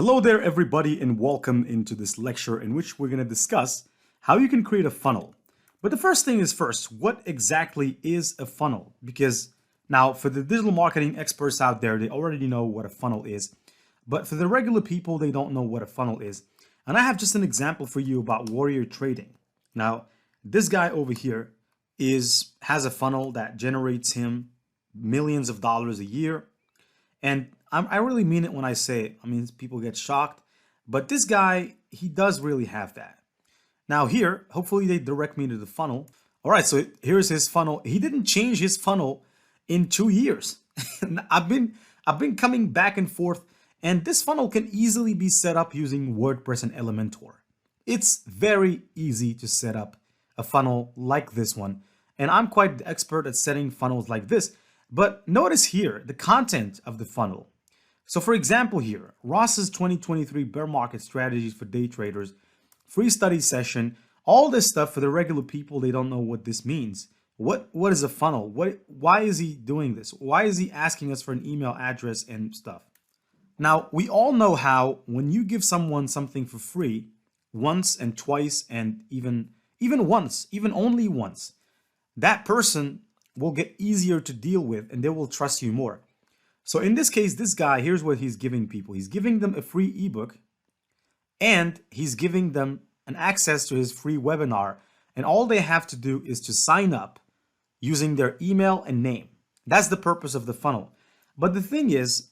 Hello there, everybody, and welcome into this lecture in which we're going to discuss how you can create a funnel. But the first thing is first, what exactly is a funnel? Because now for the digital marketing experts out there, they already know what a funnel is. But for the regular people, they don't know what a funnel is. And I have just an example for you about warrior trading. Now, this guy over here has a funnel that generates him millions of dollars a year. And I really mean it when I say it. I mean, people get shocked, but this guy, he does really have that. Now here, hopefully they direct me to the funnel. All right, so here's his funnel. He didn't change his funnel in 2 years. I've been coming back and forth, and this funnel can easily be set up using WordPress and Elementor. It's very easy to set up a funnel like this one, and I'm quite the expert at setting funnels like this. But notice here the content of the funnel. So for example here, Ross's 2023 bear market strategies for day traders, free study session, all this stuff for the regular people, they don't know what this means. What is a funnel? Why is he doing this? Why is he asking us for an email address and stuff? Now, we all know how when you give someone something for free once and twice and even once, even only once, that person will get easier to deal with and they will trust you more. So in this case, this guy, here's what he's giving people. He's giving them a free ebook and he's giving them an access to his free webinar. And all they have to do is to sign up using their email and name. That's the purpose of the funnel. But the thing is,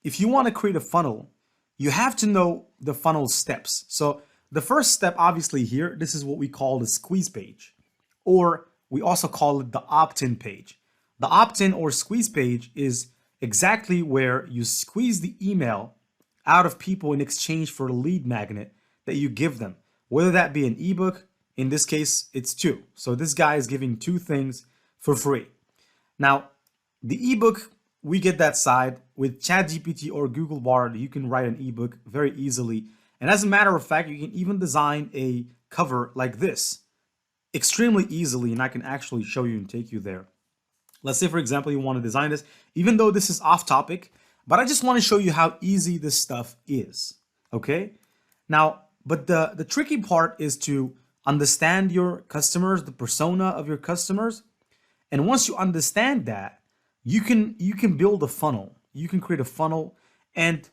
if you want to create a funnel, you have to know the funnel steps. So the first step, obviously here, this is what we call the squeeze page, or we also call it the opt-in page. The opt-in or squeeze page is exactly where you squeeze the email out of people in exchange for a lead magnet that you give them, whether that be an ebook. In this case, it's 2. So this guy is giving 2 things for free. Now, the ebook, we get that side with ChatGPT or Google Bard. You can write an ebook very easily. And as a matter of fact, you can even design a cover like this extremely easily, and I can actually show you and take you there. Let's say, for example, you want to design this, even though this is off topic, but I just want to show you how easy this stuff is, okay? Now, but the tricky part is to understand your customers, the persona of your customers. And once you understand that, you can build a funnel. You can create a funnel, and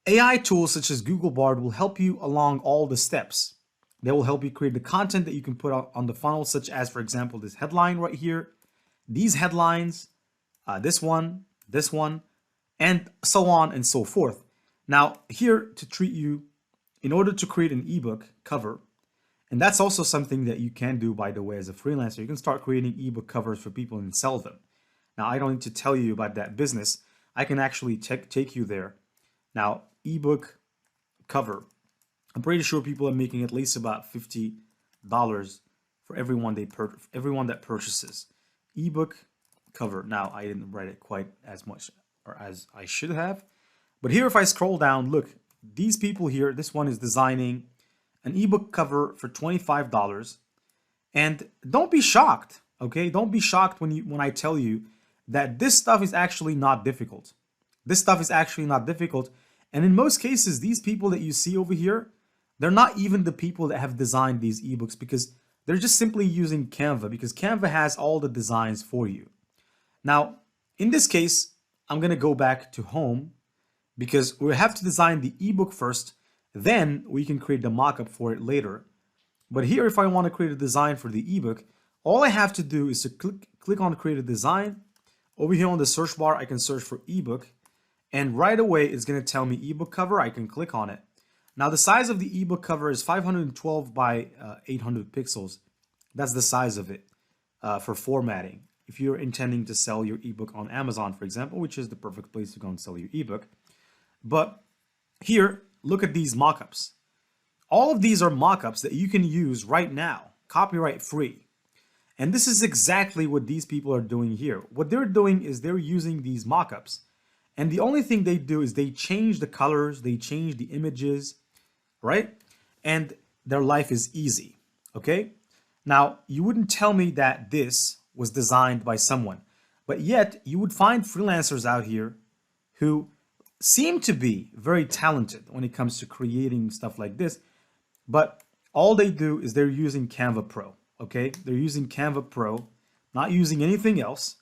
AI tools such as Google Bard will help you along all the steps. They will help you create the content that you can put out on the funnel, such as, for example, this headline right here, these headlines, this one, and so on and so forth. Now, here to treat you, in order to create an ebook cover, and that's also something that you can do, by the way, as a freelancer. You can start creating ebook covers for people and sell them. Now, I don't need to tell you about that business. I can actually take you there. Now, ebook cover. I'm pretty sure people are making at least about $50 for everyone that purchases. Ebook cover. Now, I didn't write it quite as much or as I should have. But here, if I scroll down, look, these people here, this one is designing an ebook cover for $25. And don't be shocked, okay? Don't be shocked when I tell you that this stuff is actually not difficult. This stuff is actually not difficult. And in most cases, these people that you see over here, they're not even the people that have designed these ebooks, because they're just simply using Canva, because Canva has all the designs for you. Now, in this case, I'm going to go back to home because we have to design the ebook first. Then we can create the mockup for it later. But here, if I want to create a design for the ebook, all I have to do is to click on create a design. Over here on the search bar, I can search for ebook. And right away, it's going to tell me ebook cover. I can click on it. Now, the size of the ebook cover is 512 by 800 pixels. That's the size of it for formatting. If you're intending to sell your ebook on Amazon, for example, which is the perfect place to go and sell your ebook. But here, look at these mockups. All of these are mockups that you can use right now, copyright free. And this is exactly what these people are doing here. What they're doing is they're using these mockups. And the only thing they do is they change the colors, they change the images, right? And their life is easy, okay? Now, you wouldn't tell me that this was designed by someone, but yet you would find freelancers out here who seem to be very talented when it comes to creating stuff like this, but all they do is they're using Canva Pro, okay? They're using Canva Pro, not using anything else,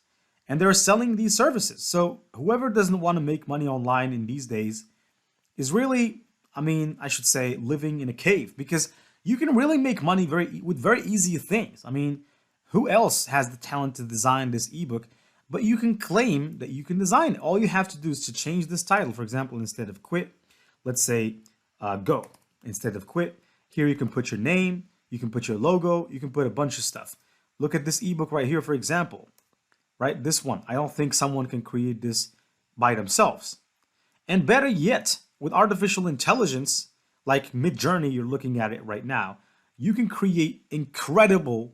and they're selling these services. So whoever doesn't want to make money online in these days is really, I mean, I should say, living in a cave, because you can really make money with very easy things. I mean, who else has the talent to design this ebook? But you can claim that you can design it. All you have to do is to change this title. For example, instead of quit, let's say go. Instead of quit, here you can put your name, you can put your logo, you can put a bunch of stuff. Look at this ebook right here, for example, right? This one. I don't think someone can create this by themselves. And better yet, with artificial intelligence, like Midjourney, you're looking at it right now, you can create incredible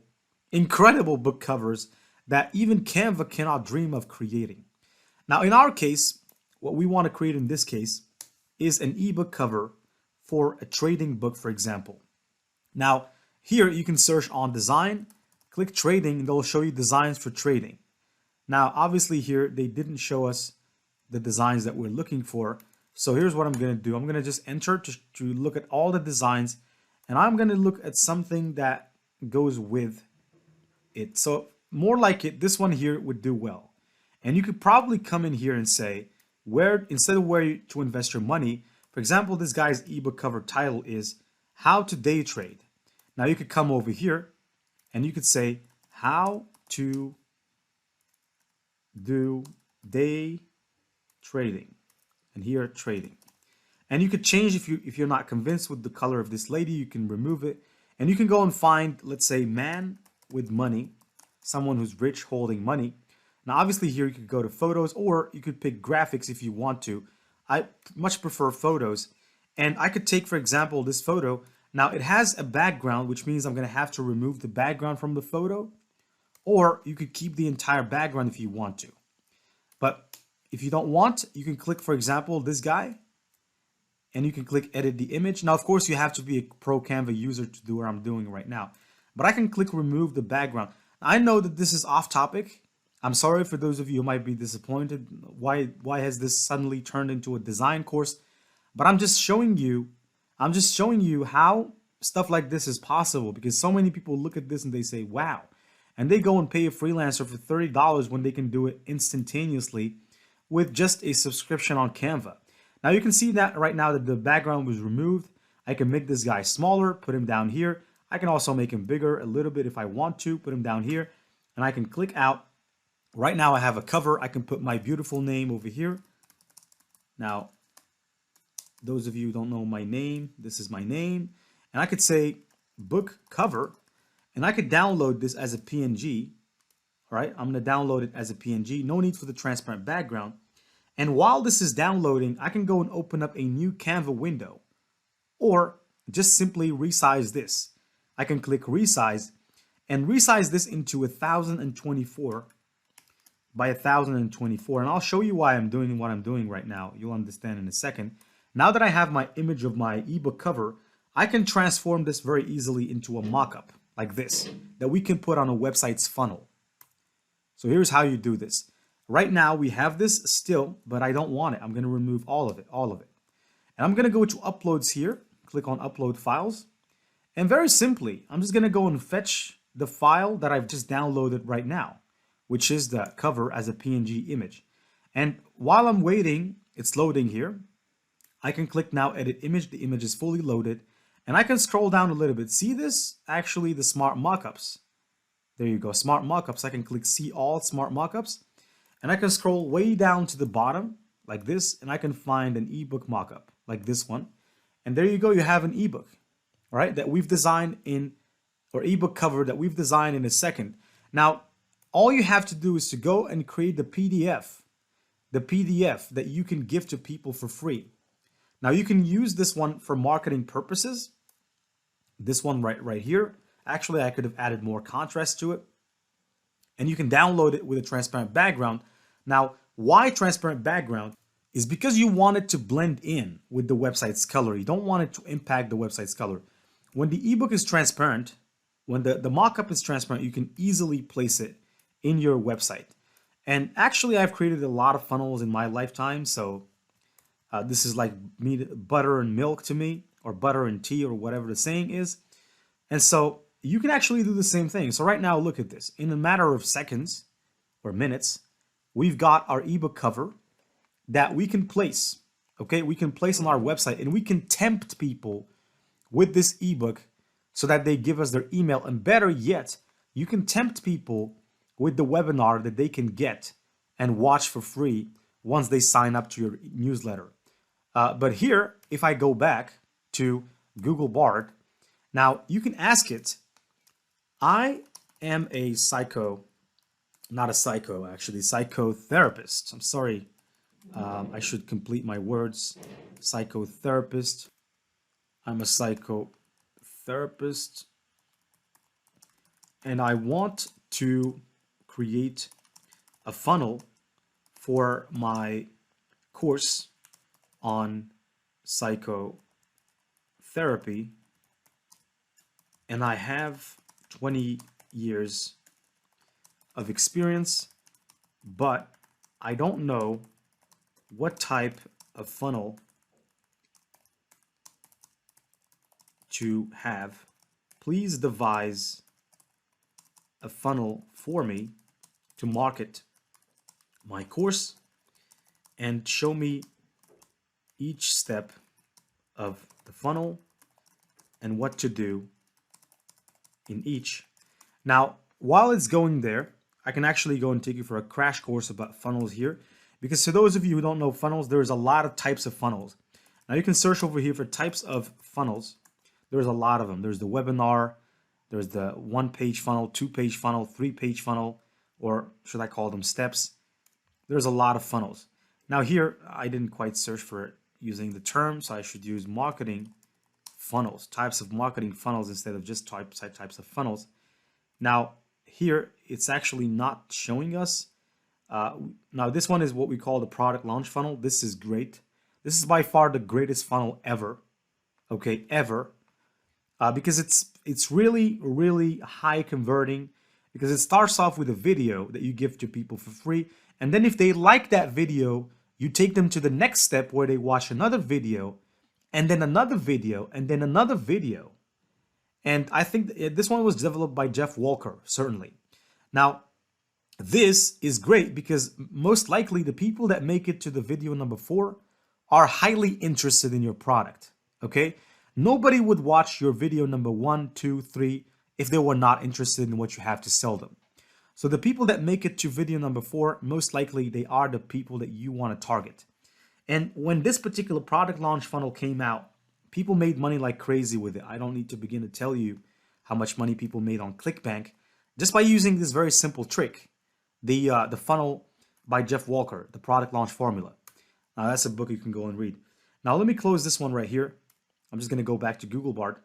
book covers that even Canva cannot dream of creating. Now, in our case, what we want to create in this case is an ebook cover for a trading book, for example. Now, here you can search on design, click trading, and they'll show you designs for trading. Now, obviously here, they didn't show us the designs that we're looking for. So here's what I'm going to do. I'm going to just enter to look at all the designs, and I'm going to look at something that goes with it. So more like it, this one here would do well. And you could probably come in here and say, where instead of where to invest your money, for example, this guy's ebook cover title is How to Day Trade. Now you could come over here and you could say how to do day trading, and here trading. And you could change if you're not convinced with the color of this lady, you can remove it, and you can go and find, let's say, man with money, someone who's rich holding money. Now obviously here you could go to photos, or you could pick graphics if you want to. I much prefer photos, and I could take, for example, this photo. Now it has a background, which means I'm going to have to remove the background from the photo, or you could keep the entire background if you want to. But if you don't want, you can click, for example, this guy, and you can click edit the image. Now, of course, you have to be a pro Canva user to do what I'm doing right now. But I can click remove the background. I know that this is off topic. I'm sorry for those of you who might be disappointed. Why has this suddenly turned into a design course? But I'm just showing you how stuff like this is possible, because so many people look at this and they say, wow. And they go and pay a freelancer for $30 when they can do it instantaneously with just a subscription on Canva. Now you can see that right now that the background was removed. I can make this guy smaller, put him down here. I can also make him bigger a little bit if I want to, put him down here, and I can click out. Right now I have a cover. I can put my beautiful name over here. Now, those of you who don't know my name, this is my name. And I could say book cover, and I could download this as a PNG. All right, I'm going to download it as a PNG. No need for the transparent background. And while this is downloading, I can go and open up a new Canva window, or just simply resize this. I can click resize and resize this into 1024 by 1024. And I'll show you why I'm doing what I'm doing right now. You'll understand in a second. Now that I have my image of my ebook cover, I can transform this very easily into a mock-up like this that we can put on a website's funnel. So here's how you do this. Right now we have this still, but I don't want it. I'm going to remove all of it. And I'm going to go to uploads here, click on upload files. And very simply, I'm just going to go and fetch the file that I've just downloaded right now, which is the cover as a PNG image. And while I'm waiting, it's loading here. I can click now edit image. The image is fully loaded. And I can scroll down a little bit. See this? Actually, the smart mockups. There you go, smart mockups. I can click see all smart mockups. And I can scroll way down to the bottom like this, and I can find an ebook mockup like this one. And there you go, you have an ebook, all right, that we've designed in, or ebook cover that we've designed in a second. Now, all you have to do is to go and create the PDF that you can give to people for free. Now, you can use this one for marketing purposes. This one right here. Actually, I could have added more contrast to it. And you can download it with a transparent background. Now, why transparent background? Is because you want it to blend in with the website's color. You don't want it to impact the website's color. When the ebook is transparent, when the mockup is transparent, you can easily place it in your website. And actually, I've created a lot of funnels in my lifetime, so This is like meat, butter and milk to me, or butter and tea, or whatever the saying is. And so you can actually do the same thing. So right now, look at this. In a matter of seconds or minutes, we've got our ebook cover that we can place. Okay, we can place on our website, and we can tempt people with this ebook so that they give us their email. And better yet, you can tempt people with the webinar that they can get and watch for free once they sign up to your newsletter. But here, if I go back to Google Bard, now you can ask it, I am a not a psycho, actually, psychotherapist. I'm sorry, I should complete my words. Psychotherapist. I'm a psychotherapist, and I want to create a funnel for my course on psychotherapy, and I have 20 years of experience, but I don't know what type of funnel to have. Please devise a funnel for me to market my course and show me each step of the funnel and what to do in each. Now, while it's going there, I can actually go and take you for a crash course about funnels here, because to those of you who don't know funnels, there's a lot of types of funnels. Now you can search over here for types of funnels. There's a lot of them. There's the webinar, there's the 1-page funnel, 2-page funnel, 3-page funnel, or should I call them steps? There's a lot of funnels. Now here, I didn't quite search for it using the term, so I should use marketing funnels, types of marketing funnels instead of just types of funnels. Now here, it's actually not showing us. Now this one is what we call the product launch funnel. This is great. This is by far the greatest funnel ever, okay, ever, because it's really high converting, because it starts off with a video that you give to people for free, and then if they like that video, you take them to the next step where they watch another video, and then another video, and then another video. And I think this one was developed by Jeff Walker, certainly. Now, this is great because most likely the people that make it to the video number 4 are highly interested in your product, okay? Nobody would watch your video number 1, 2, 3 if they were not interested in what you have to sell them. So the people that make it to video number 4, most likely they are the people that you want to target. And when this particular product launch funnel came out, people made money like crazy with it. I don't need to begin to tell you how much money people made on ClickBank just by using this very simple trick, the funnel by Jeff Walker, the product launch formula. Now that's a book you can go and read. Now let me close this one right here. I'm just going to go back to Google Bard.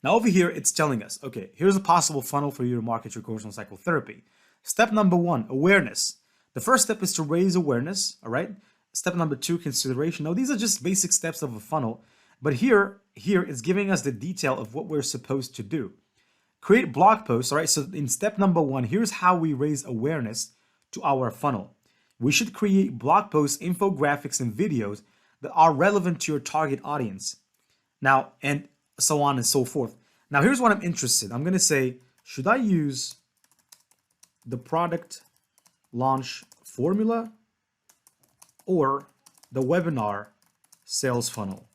Now over here, it's telling us, okay, here's a possible funnel for you to market your course on psychotherapy. Step number 1, awareness. The first step is to raise awareness, all right? Step number 2, consideration. Now these are just basic steps of a funnel, but here it's giving us the detail of what we're supposed to do. Create blog posts, all right? So in step number 1, here's how we raise awareness to our funnel. We should create blog posts, infographics, and videos that are relevant to your target audience. Now, and so on and so forth. Now, here's what I'm interested. I'm going to say, should I use the product launch formula or the webinar sales funnel?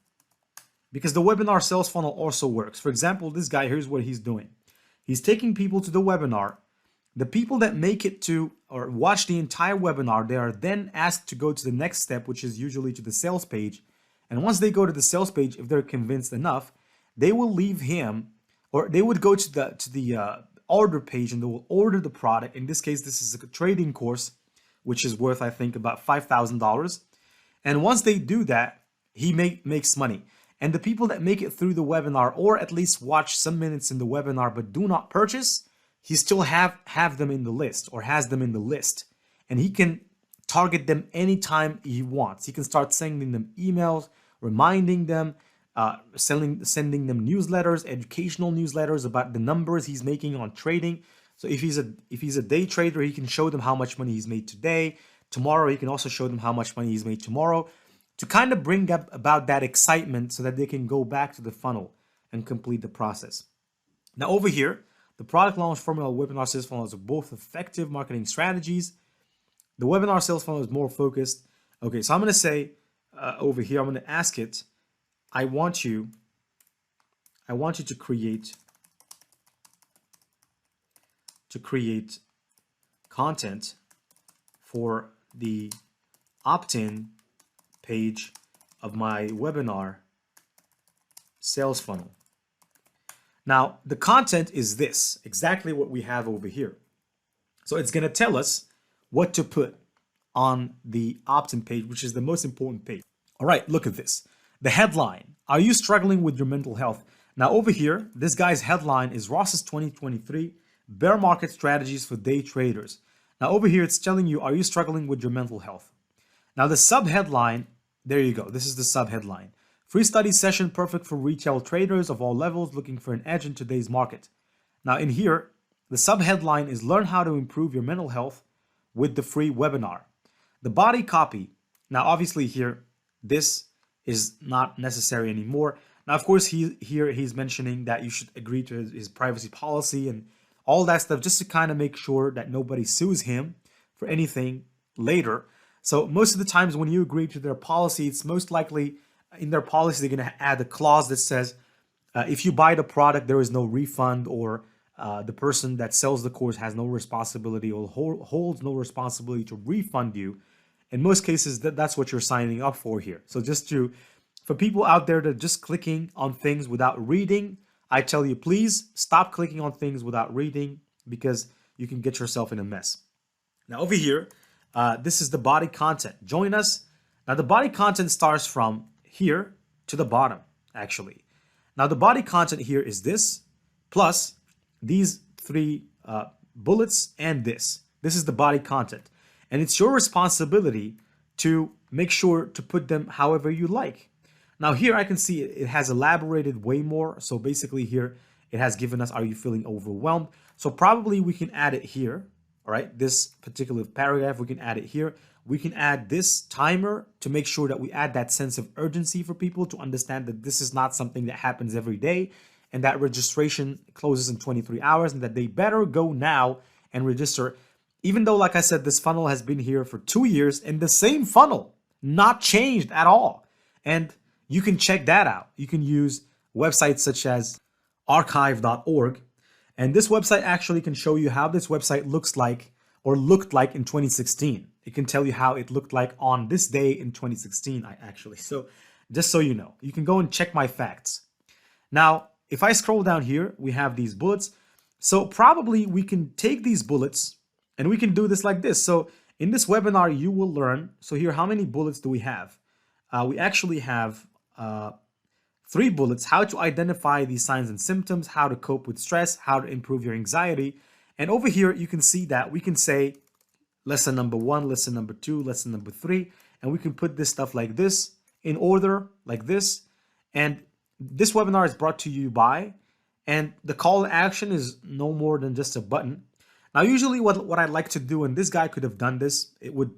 Because the webinar sales funnel also works. For example, this guy, here's what he's doing. He's taking people to the webinar. The people that make it to or watch the entire webinar, they are then asked to go to the next step, which is usually to the sales page. And once they go to the sales page, if they're convinced enough, they will leave him, or they would go to the order page and they will order the product. In this case, this is a trading course, which is worth, I think, about $5,000. And once they do that, he makes money. And the people that make it through the webinar, or at least watch some minutes in the webinar but do not purchase, he still have them in the list, or has them in the list. And he can target them anytime he wants. He can start sending them emails, reminding them, sending them newsletters, educational newsletters about the numbers he's making on trading. So if he's a day trader, he can show them how much money he's made today. Tomorrow, he can also show them how much money he's made tomorrow. to kind of bring up about that excitement so that they can go back to the funnel and complete the process. Now over here, the product launch formula, webinar sales funnels are both effective marketing strategies. The webinar sales funnel is more focused. Okay, so I'm going to say over here, I'm going to ask it, I want you to create content for the opt-in page of my webinar sales funnel. Now, the content is this, exactly what we have over here. So it's going to tell us what to put on the opt-in page, which is the most important page. All right, look at this. The headline, are you struggling with your mental health? Now over here, this guy's headline is Ross's 2023 Bear Market Strategies for Day Traders. Now over here, it's telling you, are you struggling with your mental health? Now the sub-headline, there you go. This is the sub-headline. Free study session perfect for retail traders of all levels looking for an edge in today's market. Now in here, the sub-headline is learn how to improve your mental health with the free webinar. The body copy, now obviously here, this is not necessary anymore. Now, of course, he's mentioning that you should agree to his privacy policy and all that stuff just to kind of make sure that nobody sues him for anything later. So most of the times when you agree to their policy, it's most likely in their policy, they're going to add a clause that says, if you buy the product, there is no refund, or the person that sells the course has no responsibility or holds no responsibility to refund you. In most cases, that's what you're signing up for here. So just for people out there that are just clicking on things without reading, I tell you, please stop clicking on things without reading, because you can get yourself in a mess. Now over here, this is the body content. Join us. Now the body content starts from here to the bottom, actually. Now the body content here is this, plus these three bullets and this. This is the body content. And it's your responsibility to make sure to put them however you like. Now here I can see it has elaborated way more. So basically here it has given us, are you feeling overwhelmed? So probably we can add it here. All right, this particular paragraph, we can add it here. We can add this timer to make sure that we add that sense of urgency for people to understand that this is not something that happens every day, and that registration closes in 23 hours and that they better go now and register. Even though, like I said, this funnel has been here for 2 years and the same funnel, not changed at all. And you can check that out. You can use websites such as archive.org. And this website actually can show you how this website looks like or looked like in 2016. It can tell you how it looked like on this day in 2016, actually. So just so you know, you can go and check my facts. Now, if I scroll down here, we have these bullets. So probably we can take these bullets and we can do this like this. So in this webinar, you will learn. So here, how many bullets do we have? We actually have 3 bullets: how to identify these signs and symptoms, how to cope with stress, how to improve your anxiety. And over here, you can see that we can say lesson number 1, lesson number 2, lesson number 3, and we can put this stuff like this in order, like this. And this webinar is brought to you by, and the call to action is no more than just a button. Now, usually what I'd like to do, and this guy could have done this, it would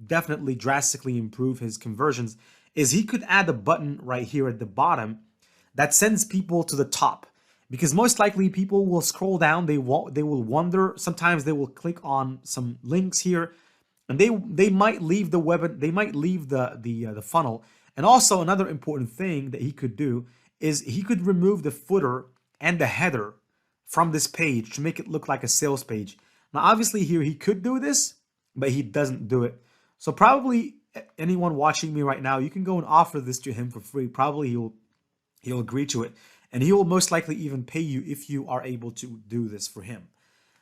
definitely drastically improve his conversions, is he could add a button right here at the bottom that sends people to the top. Because most likely people will scroll down, they will wonder, sometimes they will click on some links here, and they might leave the the funnel. And also another important thing that he could do is he could remove the footer and the header from this page to make it look like a sales page. Now obviously here he could do this, but he doesn't do it. So probably anyone watching me right now, you can go and offer this to him for free. Probably he'll agree to it, and he will most likely even pay you if you are able to do this for him.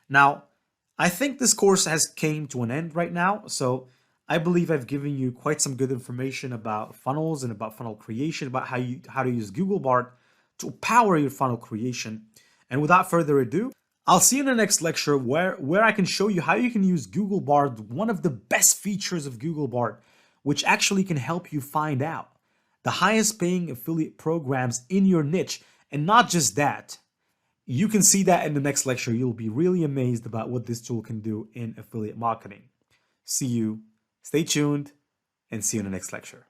Now, I think this course has came to an end right now, so I believe I've given you quite some good information about funnels and about funnel creation, about how to use Google Bard to power your funnel creation. And without further ado, I'll see you in the next lecture where I can show you how you can use Google Bard, one of the best features of Google Bard, which actually can help you find out the highest paying affiliate programs in your niche. And not just that, you can see that in the next lecture. You'll be really amazed about what this tool can do in affiliate marketing. See you, stay tuned, and see you in the next lecture.